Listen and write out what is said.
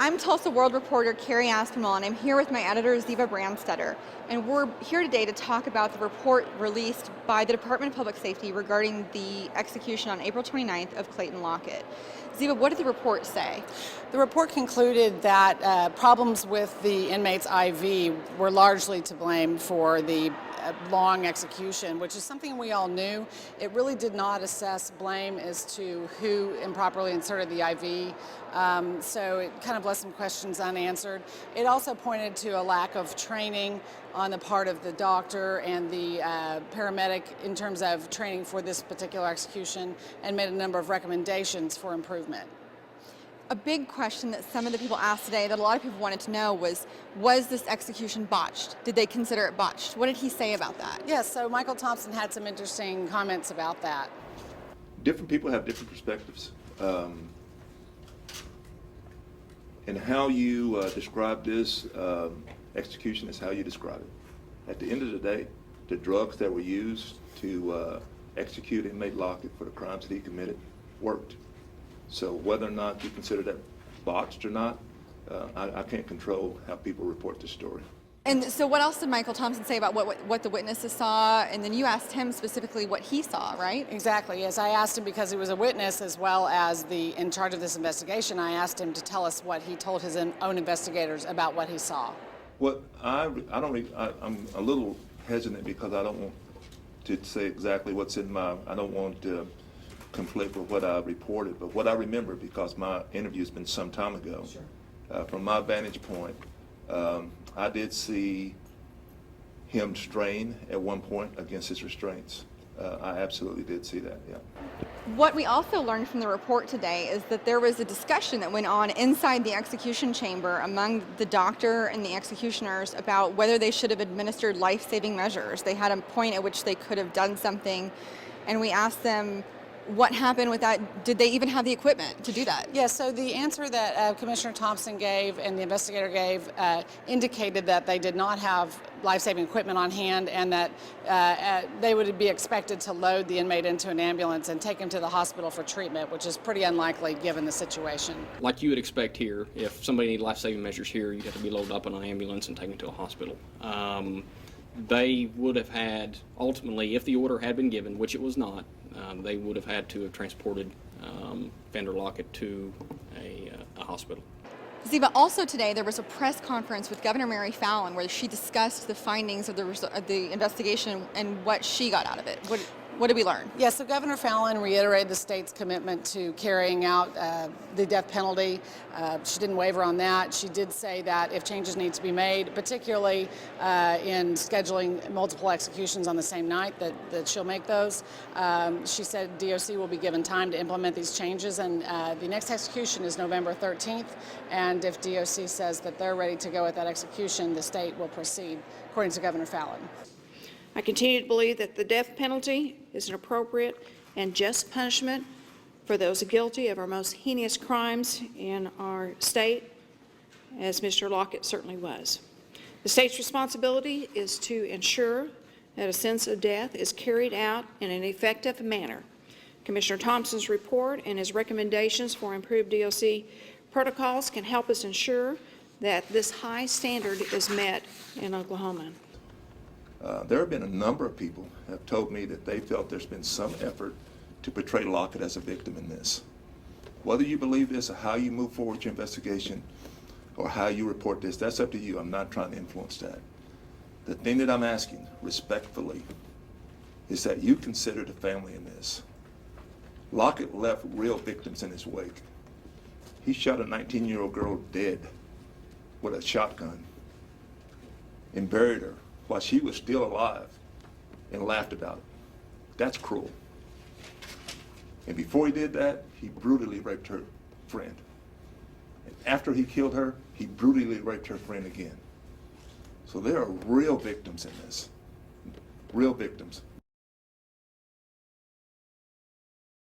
I'm Tulsa World reporter Carrie Aspinwall, and I'm here with my editor Ziva Brandstetter. And we're here today to talk about the report released by the Department of Public Safety regarding the execution on April 29th of Clayton Lockett. Ziva, what did the report say? The report concluded that problems with the inmate's IV were largely to blame for the long execution, which is something we all knew. It really did not assess blame as to who improperly inserted the IV, so it kind of left some questions unanswered. It also pointed to a lack of training on the part of the doctor and the paramedic in terms of training for this particular execution, and made a number of recommendations for improvement. A big question that some of the people asked today that a lot of people wanted to know was this execution botched? Did they consider it botched? What did he say about that? Yes, so Michael Thompson had some interesting comments about that. Different people have different perspectives. And how you describe this execution is how you describe it. At the end of the day, the drugs that were used to execute inmate Lockett for the crimes that he committed worked. So whether or not you consider that botched or not, I can't control how people report the story. And so what else did Michael Thompson say about what the witnesses saw? And then you asked him specifically what he saw, right? Exactly. Yes, I asked him because he was a witness as well as in charge of this investigation. I asked him to tell us what he told his own investigators about what he saw. Well, I'm a little hesitant because I don't want to say exactly what's in I don't want to conflict with what I reported, but what I remember, because my interview's been some time ago, sure. From my vantage point, I did see him strain at one point against his restraints. I absolutely did see that, yeah. What we also learned from the report today is that there was a discussion that went on inside the execution chamber among the doctor and the executioners about whether they should have administered life-saving measures. They had a point at which they could have done something, and we asked them, what happened with that? Did they even have the equipment to do that? Yes, so the answer that Commissioner Thompson gave and the investigator gave indicated that they did not have life-saving equipment on hand, and that they would be expected to load the inmate into an ambulance and take him to the hospital for treatment, which is pretty unlikely given the situation. Like you would expect here, if somebody needed life-saving measures here, you'd have to be loaded up in an ambulance and taken to a hospital. They would have had, ultimately, if the order had been given, which it was not, they would have had to have transported Vander Lockett to a hospital. Ziva, also today there was a press conference with Governor Mary Fallin where she discussed the findings of the investigation and what she got out of it. What did we learn? Yes, so Governor Fallin reiterated the state's commitment to carrying out the death penalty. She didn't waver on that. She did say that if changes need to be made, particularly in scheduling multiple executions on the same night, that she'll make those. She said DOC will be given time to implement these changes, and the next execution is November 13th, and if DOC says that they're ready to go with that execution, the state will proceed, according to Governor Fallin. I continue to believe that the death penalty is an appropriate and just punishment for those guilty of our most heinous crimes in our state, as Mr. Lockett certainly was. The state's responsibility is to ensure that a sentence of death is carried out in an effective manner. Commissioner Thompson's report and his recommendations for improved DOC protocols can help us ensure that this high standard is met in Oklahoma. There have been a number of people who have told me that they felt there's been some effort to portray Lockett as a victim in this. Whether you believe this or how you move forward with your investigation or how you report this, that's up to you. I'm not trying to influence that. The thing that I'm asking, respectfully, is that you consider the family in this. Lockett left real victims in his wake. He shot a 19-year-old girl dead with a shotgun and buried her while she was still alive and laughed about it. That's cruel. And before he did that, he brutally raped her friend. And after he killed her, he brutally raped her friend again. So there are real victims in this, real victims.